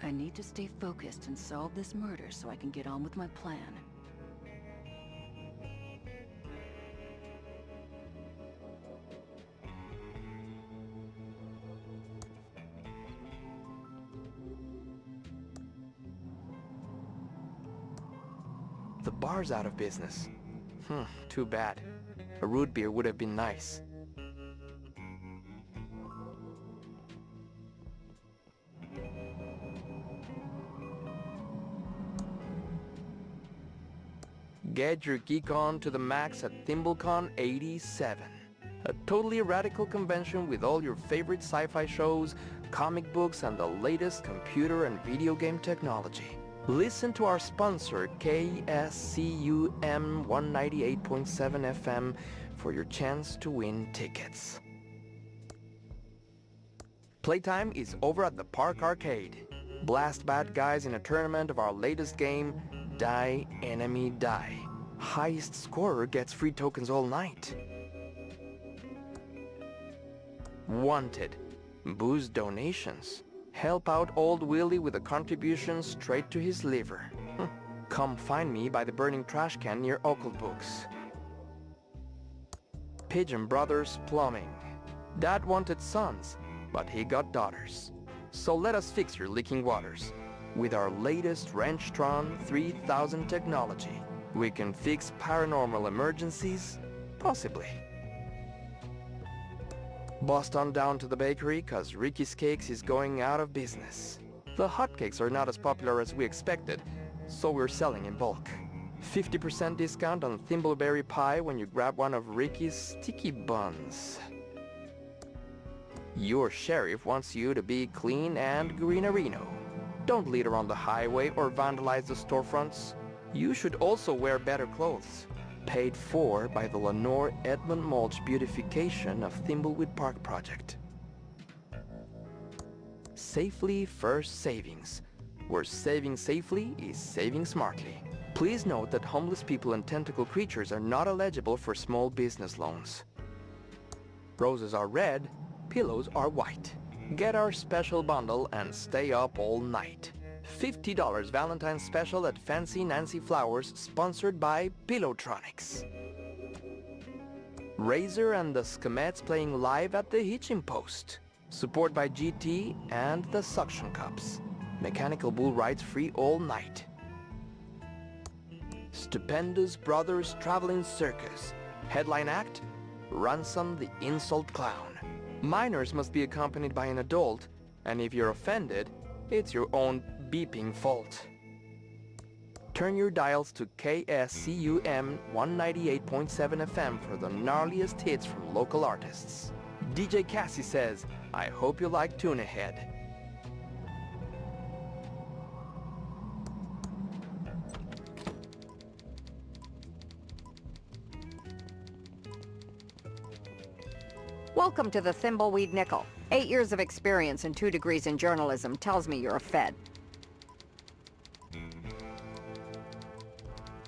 I need to stay focused and solve this murder so I can get on with my plan. The bar's out of business. Too bad. A root beer would have been nice. Get your geek on to the max at ThimbleCon 87. A totally radical convention with all your favorite sci-fi shows, comic books, and the latest computer and video game technology. Listen to our sponsor, KSCUM 198.7 FM, for your chance to win tickets. Playtime is over at the Park Arcade. Blast bad guys in a tournament of our latest game, Die Enemy Die. Highest scorer gets free tokens all night. Wanted. Boost donations. Help out old Willie with a contribution straight to his liver. Come find me by the burning trash can near Occult Books. Pigeon Brothers Plumbing. Dad wanted sons, but he got daughters. So let us fix your leaking waters. With our latest Wrenchtron 3000 technology, we can fix paranormal emergencies, possibly. Bust on down to the bakery, cause Ricky's Cakes is going out of business. The hotcakes are not as popular as we expected, so we're selling in bulk. 50% discount on thimbleberry pie when you grab one of Ricky's sticky buns. Your sheriff wants you to be clean and greenerino. Don't litter on the highway or vandalize the storefronts. You should also wear better clothes. Paid for by the Lenore Edmund Mulch beautification of Thimbleweed Park project. Safely First Savings, where saving safely is saving smartly. Please note that homeless people and tentacle creatures are not eligible for small business loans. Roses are red, pillows are white. Get our special bundle and stay up all night. $50 Valentine's special at Fancy Nancy Flowers, sponsored by Pillowtronics. Razor and the Skemettes playing live at the Hitching Post. Support by GT and the Suction Cups. Mechanical bull rides free all night. Stupendous Brothers Traveling Circus. Headline act, Ransom the Insult Clown. Minors must be accompanied by an adult, and if you're offended, it's your own beeping fault. Turn your dials to KSCUM 198.7 FM for the gnarliest hits from local artists. DJ Cassie says, I hope you like Tuna Head. Welcome to the Thimbleweed Nickel. 8 years of experience and 2 degrees in journalism tells me you're a Fed.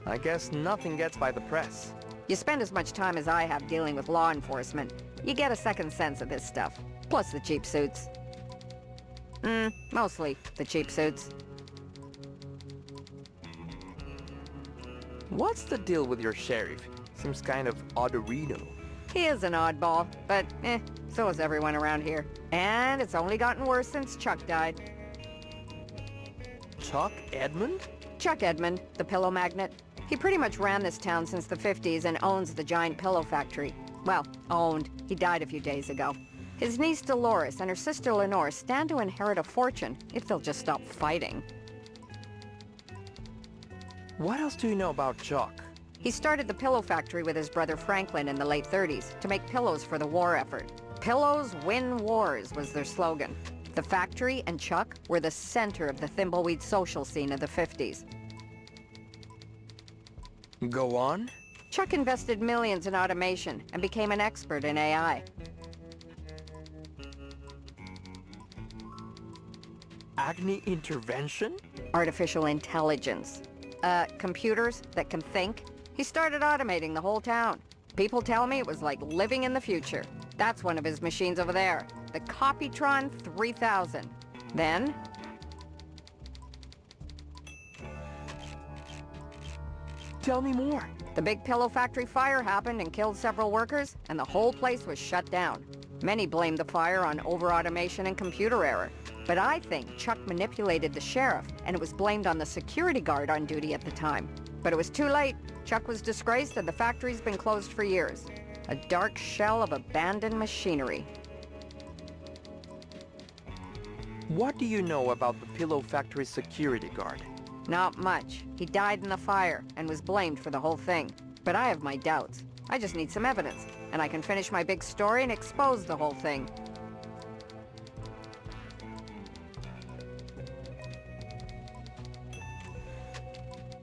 I guess nothing gets by the press. You spend as much time as I have dealing with law enforcement. You get a second sense of this stuff. Plus the cheap suits. Mostly the cheap suits. What's the deal with your sheriff? Seems kind of odd-a-reno. He is an oddball, but so is everyone around here. And it's only gotten worse since Chuck died. Chuck Edmund? Chuck Edmund, the pillow magnate. He pretty much ran this town since the 50s and owns the giant pillow factory. Well, owned. He died a few days ago. His niece Dolores and her sister Lenore stand to inherit a fortune if they'll just stop fighting. What else do you know about Chuck? He started the pillow factory with his brother Franklin in the late 30s to make pillows for the war effort. Pillows win wars was their slogan. The factory and Chuck were the center of the Thimbleweed social scene of the 50s. Go on. Chuck invested millions in automation and became an expert in AI. Agni intervention? Artificial intelligence. Computers that can think. He started automating the whole town. People tell me it was like living in the future. That's one of his machines over there, the Copytron 3000. Then, Tell me more. The big pillow factory fire happened and killed several workers, and the whole place was shut down. Many blamed the fire on over-automation and computer error. But I think Chuck manipulated the sheriff, and it was blamed on the security guard on duty at the time. But it was too late. Chuck was disgraced, and the factory's been closed for years. A dark shell of abandoned machinery. What do you know about the pillow factory security guard? Not much. He died in the fire and was blamed for the whole thing. But I have my doubts. I just need some evidence, and I can finish my big story and expose the whole thing.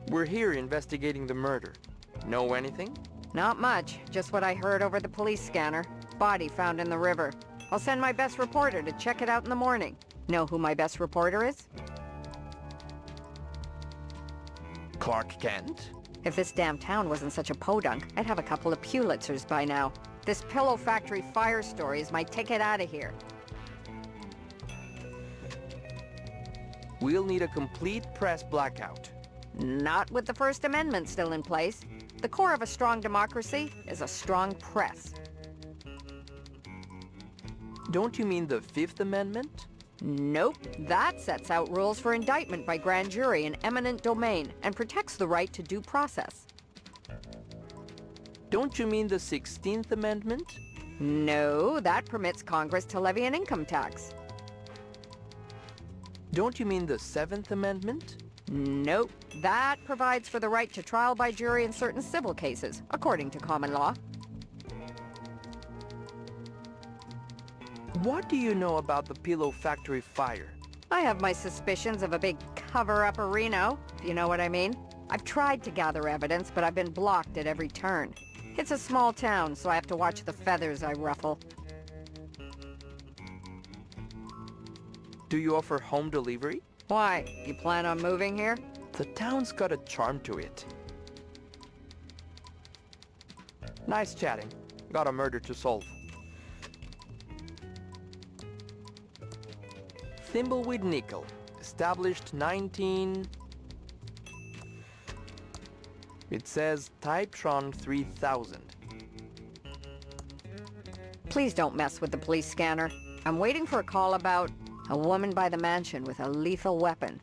We're here investigating the murder. Know anything? Not much. Just what I heard over the police scanner. Body found in the river. I'll send my best reporter to check it out in the morning. Know who my best reporter is? Clark Kent? If this damn town wasn't such a podunk, I'd have a couple of Pulitzers by now. This pillow factory fire story is my ticket out of here. We'll need a complete press blackout. Not with the First Amendment still in place. The core of a strong democracy is a strong press. Don't you mean the Fifth Amendment? Nope. That sets out rules for indictment by grand jury in eminent domain and protects the right to due process. Don't you mean the 16th Amendment? No, that permits Congress to levy an income tax. Don't you mean the 7th Amendment? Nope. That provides for the right to trial by jury in certain civil cases, according to common law. What do you know about the pillow factory fire? I have my suspicions of a big cover-up of Reno, if you know what I mean. I've tried to gather evidence, but I've been blocked at every turn. It's a small town, so I have to watch the feathers I ruffle. Do you offer home delivery? Why? You plan on moving here? The town's got a charm to it. Nice chatting. Got a murder to solve. Thimbleweed Nickel, established 19... It says Typtron 3000. Please don't mess with the police scanner. I'm waiting for a call about a woman by the mansion with a lethal weapon.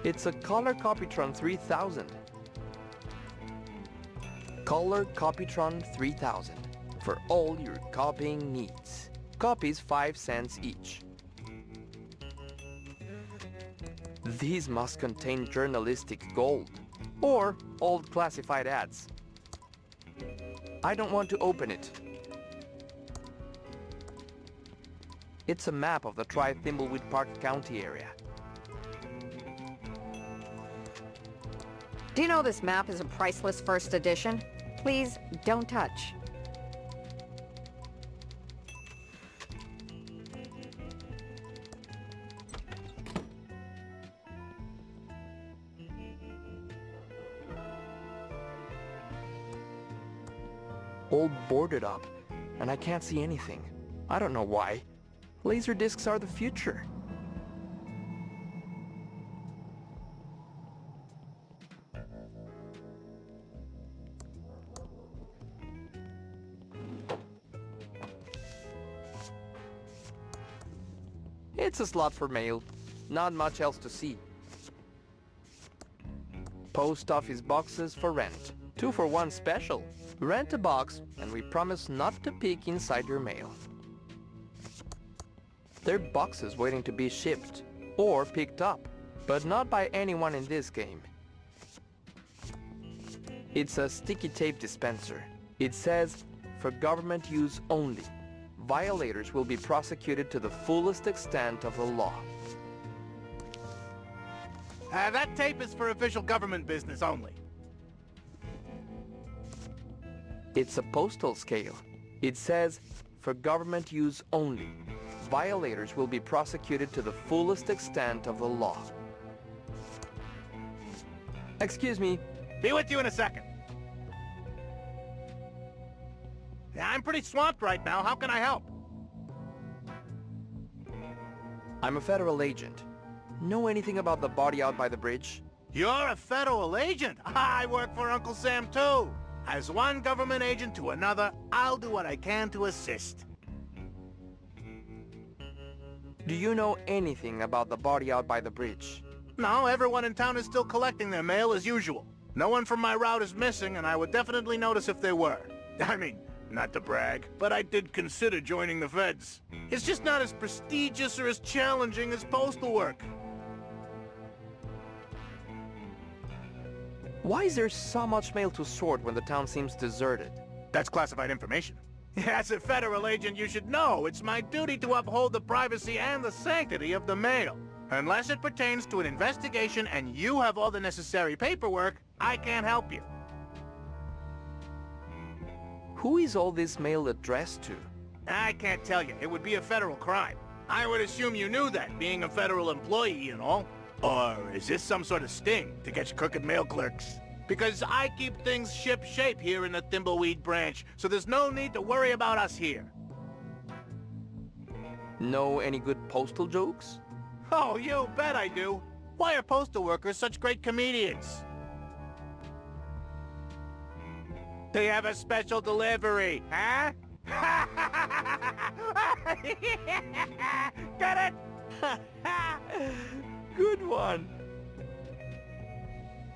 It's a Color Copytron 3000. Color Copytron 3000 for all your copying needs. Copies 5 cents each. These must contain journalistic gold. or old classified ads. I don't want to open it. It's a map of the Thimbleweed Park County area. Do you know this map is a priceless first edition? Please, don't touch. All boarded up, and I can't see anything. I don't know why. Laser discs are the future. It's a slot for mail. Not much else to see. Post office boxes for rent. 2 for 1 special. Rent a box, and we promise not to peek inside your mail. There are boxes waiting to be shipped, or picked up, but not by anyone in this game. It's a sticky tape dispenser. It says, for government use only. Violators will be prosecuted to the fullest extent of the law. That tape is for official government business only. It's a postal scale. It says, for government use only. Violators will be prosecuted to the fullest extent of the law. Excuse me. Be with you in a second. Yeah, I'm pretty swamped right now. How can I help? I'm a federal agent. Know anything about the body out by the bridge? You're a federal agent? I work for Uncle Sam, too. As one government agent to another, I'll do what I can to assist. Do you know anything about the body out by the bridge? No, everyone in town is still collecting their mail as usual. No one from my route is missing, and I would definitely notice if they were. I mean, not to brag, but I did consider joining the feds. It's just not as prestigious or as challenging as postal work. Why is there so much mail to sort when the town seems deserted? That's classified information. As a federal agent, you should know it's my duty to uphold the privacy and the sanctity of the mail. Unless it pertains to an investigation and you have all the necessary paperwork, I can't help you. Who is all this mail addressed to? I can't tell you. It would be a federal crime. I would assume you knew that, being a federal employee and all. Or is this some sort of sting to catch crooked mail clerks? Because I keep things ship-shape here in the Thimbleweed branch, so there's no need to worry about us here. Know any good postal jokes? Oh, you bet I do. Why are postal workers such great comedians? They have a special delivery, huh? Get it? Good one.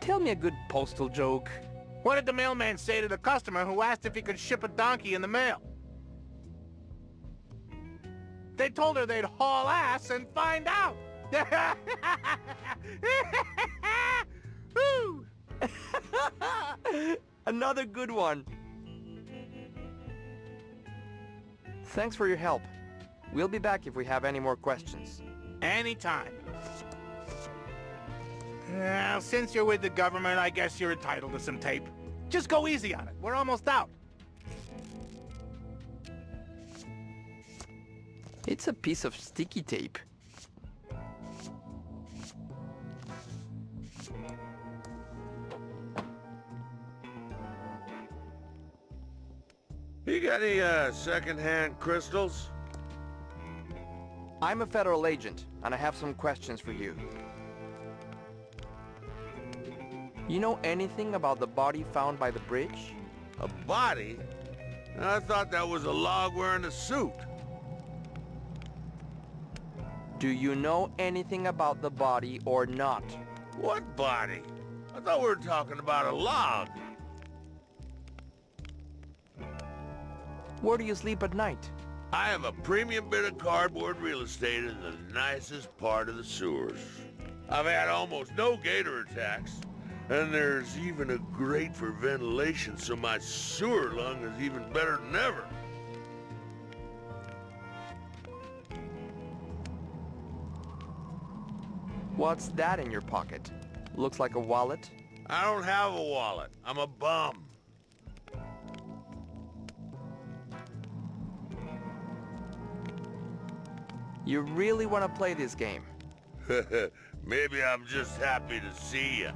Tell me a good postal joke. What did the mailman say to the customer who asked if he could ship a donkey in the mail? They told her they'd haul ass and find out. Woo! Another good one. Thanks for your help. We'll be back if we have any more questions. Anytime. Well, since you're with the government, I guess you're entitled to some tape. Just go easy on it. We're almost out. It's a piece of sticky tape. You got any, second-hand crystals? I'm a federal agent, and I have some questions for you. You know anything about the body found by the bridge? A body? I thought that was a log wearing a suit. Do you know anything about the body or not? What body? I thought we were talking about a log. Where do you sleep at night? I have a premium bit of cardboard real estate in the nicest part of the sewers. I've had almost no gator attacks, And there's even a grate for ventilation, so my sewer lung is even better than ever. What's that in your pocket? Looks like a wallet. I don't have a wallet. I'm a bum. You really want to play this game? Maybe I'm just happy to see you.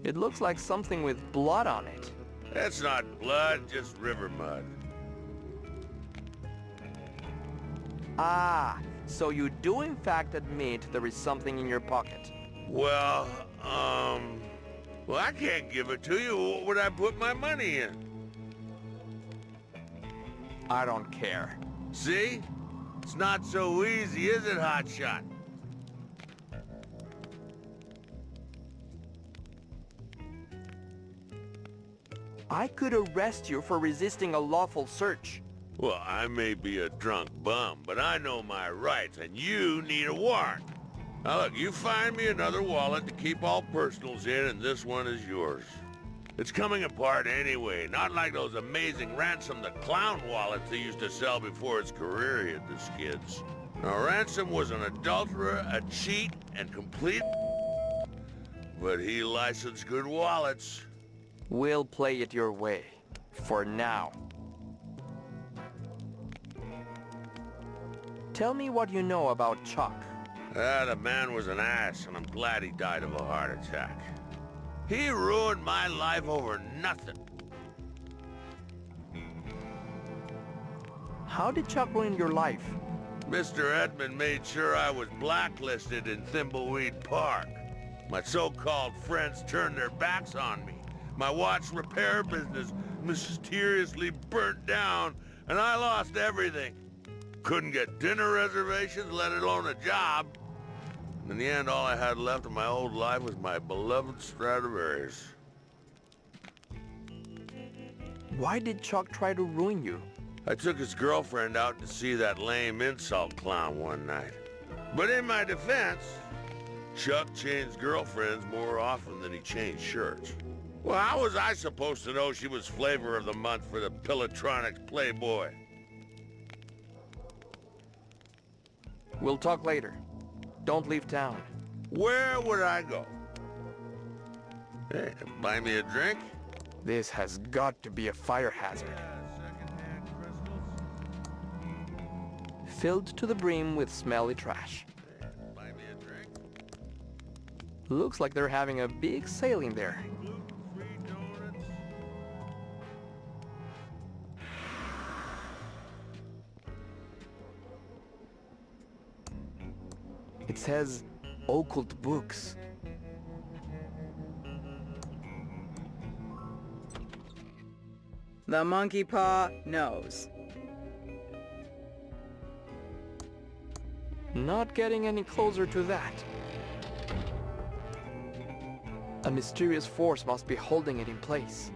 It looks like something with blood on it. That's not blood, just river mud. Ah, so you do in fact admit there is something in your pocket. Well, well, I can't give it to you. What would I put my money in? I don't care. See? It's not so easy, is it, hotshot? I could arrest you for resisting a lawful search. Well, I may be a drunk bum, but I know my rights, and you need a warrant. Now look, you find me another wallet to keep all personals in, and this one is yours. It's coming apart anyway, not like those amazing Ransom the Clown wallets they used to sell before his career hit the skids. Now, Ransom was an adulterer, a cheat, and complete... but he licensed good wallets. We'll play it your way. For now. Tell me what you know about Chuck. The man was an ass, and I'm glad he died of a heart attack. He ruined my life over nothing. How did Chuck ruin your life? Mr. Edmund made sure I was blacklisted in Thimbleweed Park. My so-called friends turned their backs on me. My watch repair business mysteriously burnt down, and I lost everything. Couldn't get dinner reservations, let alone a job. In the end, all I had left of my old life was my beloved Stradivarius. Why did Chuck try to ruin you? I took his girlfriend out to see that lame insult clown one night. But in my defense, Chuck changed girlfriends more often than he changed shirts. Well, how was I supposed to know she was flavor of the month for the Pillatronics Playboy? We'll talk later. Don't leave town. Where would I go? Hey, buy me a drink? This has got to be a fire hazard. Secondhand crystals? Filled to the brim with smelly trash. Hey, buy me a drink? Looks like they're having a big sale in there. Gluten-free donuts? It says occult books. The monkey paw knows. Not getting any closer to that. A mysterious force must be holding it in place.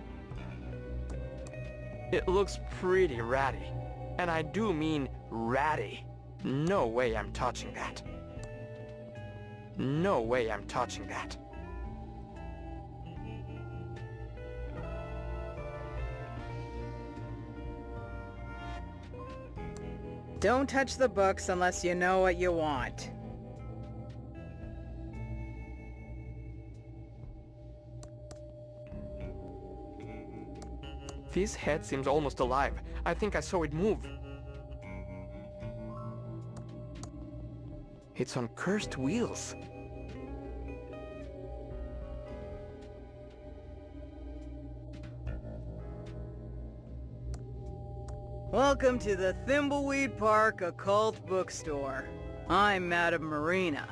It looks pretty ratty. And I do mean ratty. No way I'm touching that. No way I'm touching that. Don't touch the books unless you know what you want. This head seems almost alive. I think I saw it move. It's on cursed wheels. Welcome to the Thimbleweed Park Occult Bookstore. I'm Madame Marina.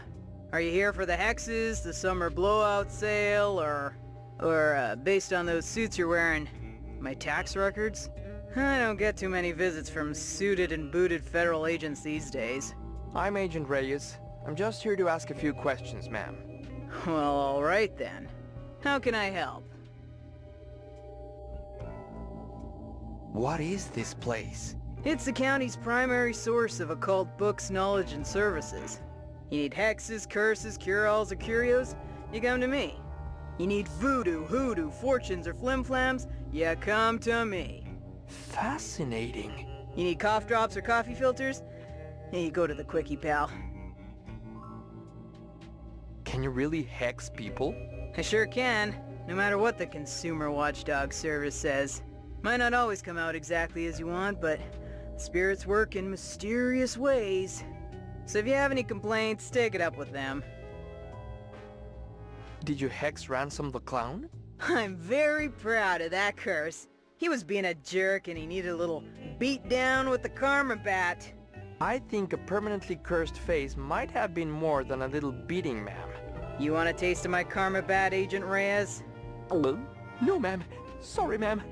Are you here for the hexes, the summer blowout sale, or based on those suits you're wearing, my tax records? I don't get too many visits from suited and booted federal agents these days. I'm Agent Reyes. I'm just here to ask a few questions, ma'am. Well, all right then. How can I help? What is this place? It's the county's primary source of occult books, knowledge, and services. You need hexes, curses, cure-alls, or curios? You come to me. You need voodoo, hoodoo, fortunes, or flim-flams? You come to me. Fascinating. You need cough drops or coffee filters? You go to the quickie, pal. Can you really hex people? I sure can, no matter what the Consumer Watchdog Service says. Might not always come out exactly as you want, but spirits work in mysterious ways. So if you have any complaints, take it up with them. Did you hex Ransom the Clown? I'm very proud of that curse. He was being a jerk and he needed a little beat down with the karma bat. I think a permanently cursed face might have been more than a little beating, ma'am. You want a taste of my karma bat, Agent Reyes? Hello? No, ma'am. Sorry, ma'am.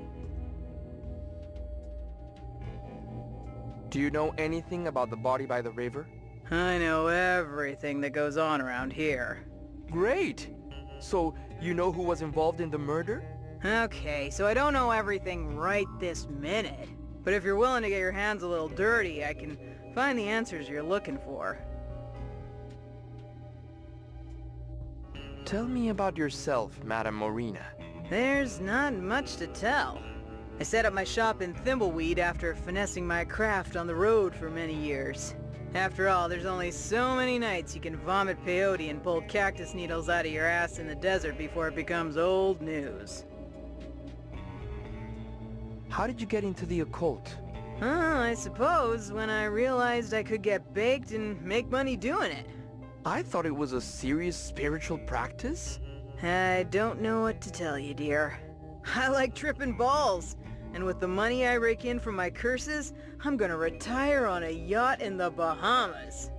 Do you know anything about the body by the river? I know everything that goes on around here. Great! So, you know who was involved in the murder? Okay, so I don't know everything right this minute. But if you're willing to get your hands a little dirty, I can find the answers you're looking for. Tell me about yourself, Madame Marina. There's not much to tell. I set up my shop in Thimbleweed after finessing my craft on the road for many years. After all, there's only so many nights you can vomit peyote and pull cactus needles out of your ass in the desert before it becomes old news. How did you get into the occult? I suppose when I realized I could get baked and make money doing it. I thought it was a serious spiritual practice. I don't know what to tell you, dear. I like tripping balls, and with the money I rake in from my curses, I'm gonna retire on a yacht in the Bahamas.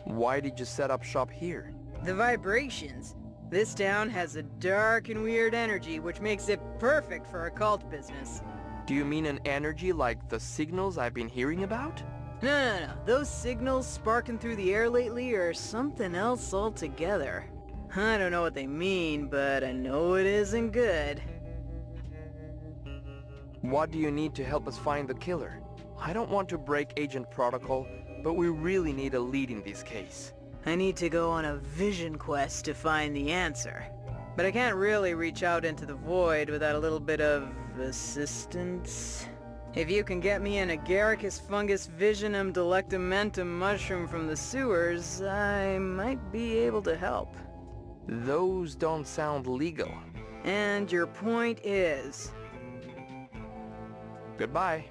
Why did you set up shop here? The vibrations. This town has a dark and weird energy which makes it perfect for occult business. Do you mean an energy like the signals I've been hearing about? No. Those signals sparking through the air lately are something else altogether. I don't know what they mean, but I know it isn't good. What do you need to help us find the killer? I don't want to break agent protocol, but we really need a lead in this case. I need to go on a vision quest to find the answer. But I can't really reach out into the void without a little bit of assistance. If you can get me an agaricus fungus visionum delectamentum mushroom from the sewers, I might be able to help. Those don't sound legal. And your point is? Goodbye.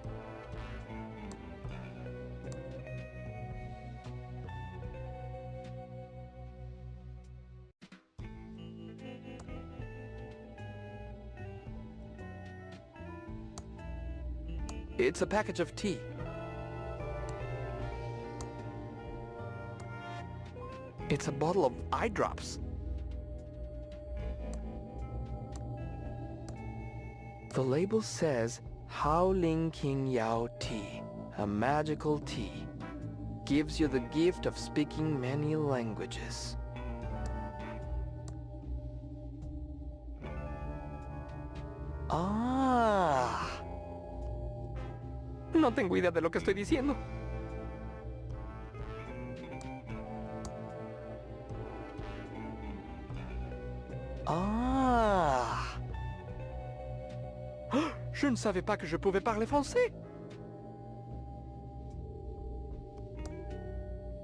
It's a package of tea. It's a bottle of eye drops. The label says Hao Ling King Yao Tea, a magical tea. Gives you the gift of speaking many languages. Ah. No tengo idea de lo que estoy diciendo. Ah. Je ne savais pas que je pouvais parler français.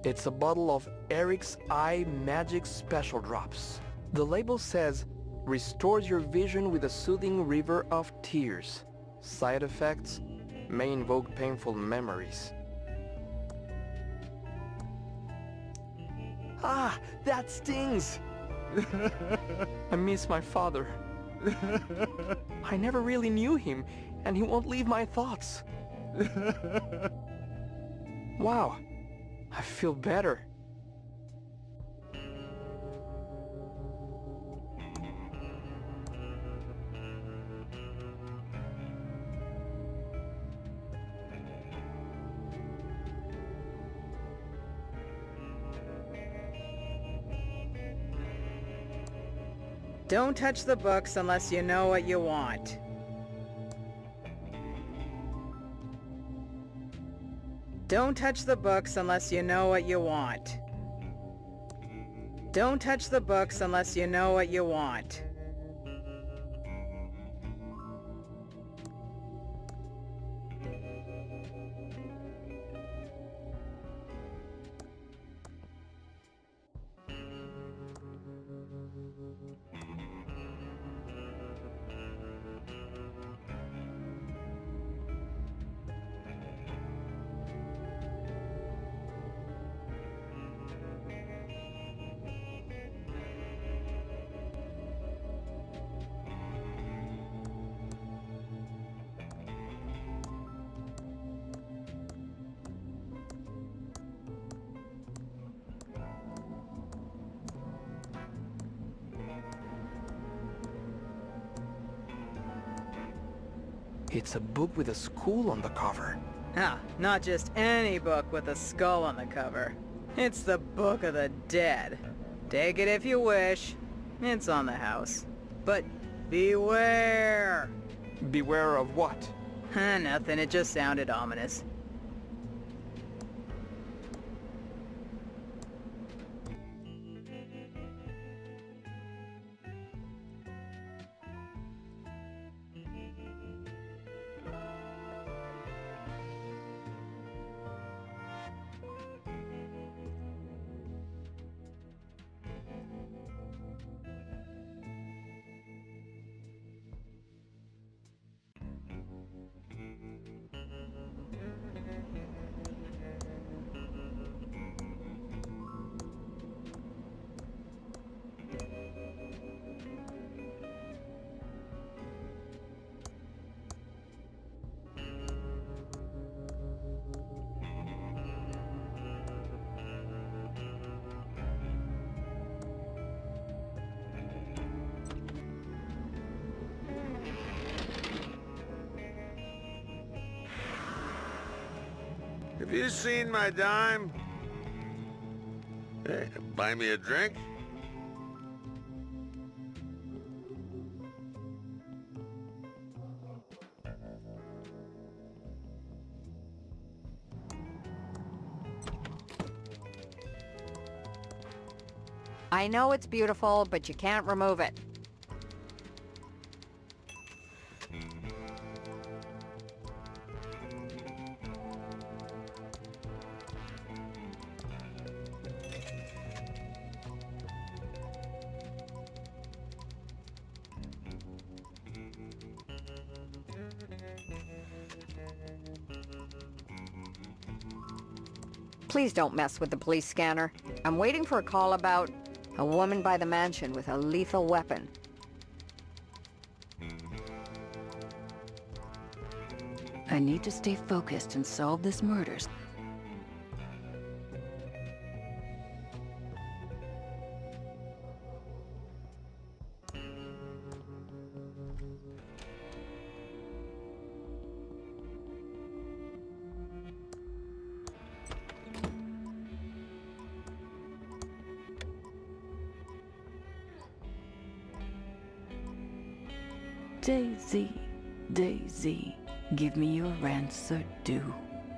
It's a bottle of Eric's Eye Magic Special Drops. The label says, restores your vision with a soothing river of tears. Side effects may invoke painful memories. Ah, that stings! I miss my father. I never really knew him, and he won't leave my thoughts. Wow, I feel better. Don't touch the books unless you know what you want. Don't touch the books unless you know what you want. Don't touch the books unless you know what you want. It's a book with a skull on the cover. Ah, not just any book with a skull on the cover. It's the Book of the Dead. Take it if you wish. It's on the house. But beware! Beware of what? Nothing, it just sounded ominous. Have you seen my dime? Hey, buy me a drink? I know it's beautiful, but you can't remove it. Please don't mess with the police scanner. I'm waiting for a call about a woman by the mansion with a lethal weapon. I need to stay focused and solve this murder. Daisy, Daisy, give me your answer due.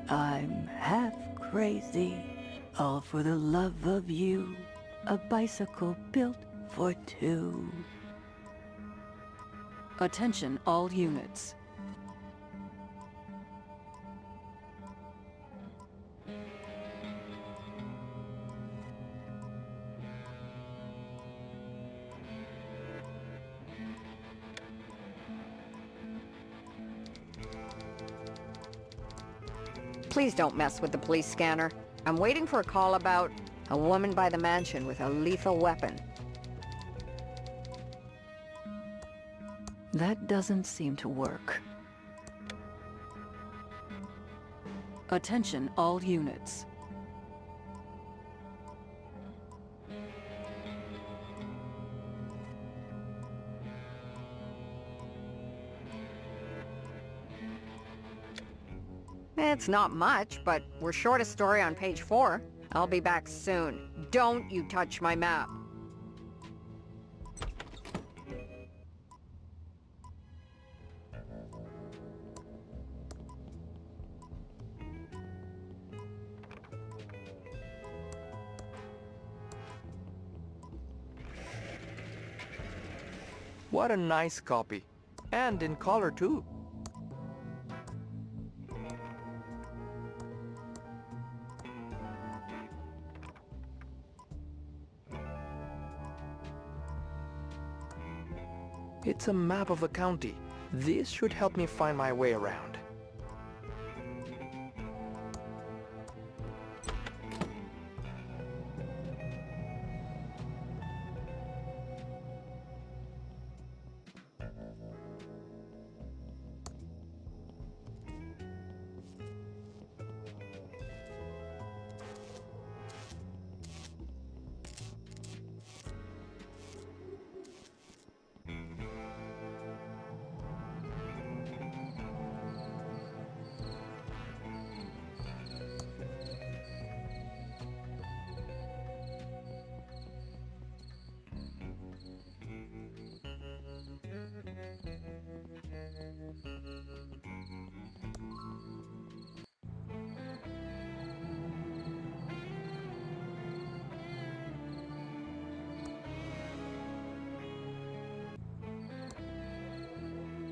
I'm half crazy, all for the love of you. A bicycle built for two. Attention all units. Please don't mess with the police scanner. I'm waiting for a call about a woman by the mansion with a lethal weapon. That doesn't seem to work. Attention all units. It's not much, but we're short a story on page 4. I'll be back soon. Don't you touch my map. What a nice copy. And in color too. It's a map of the county. This should help me find my way around.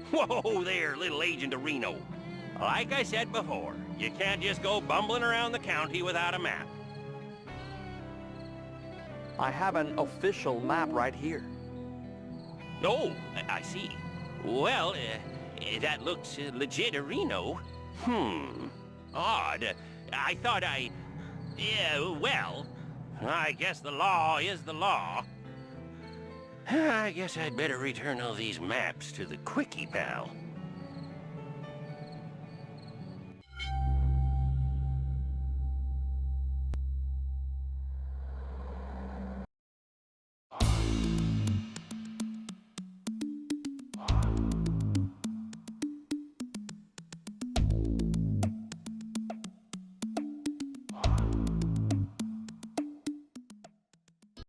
Whoa there, little Agent of Reno. Like I said before, you can't just go bumbling around the county without a map. I have an official map right here. Oh, I see. Well, that looks legit Reno. Odd. I thought yeah, well, I guess the law is the law. I guess I'd better return all these maps to the Quickie Pal.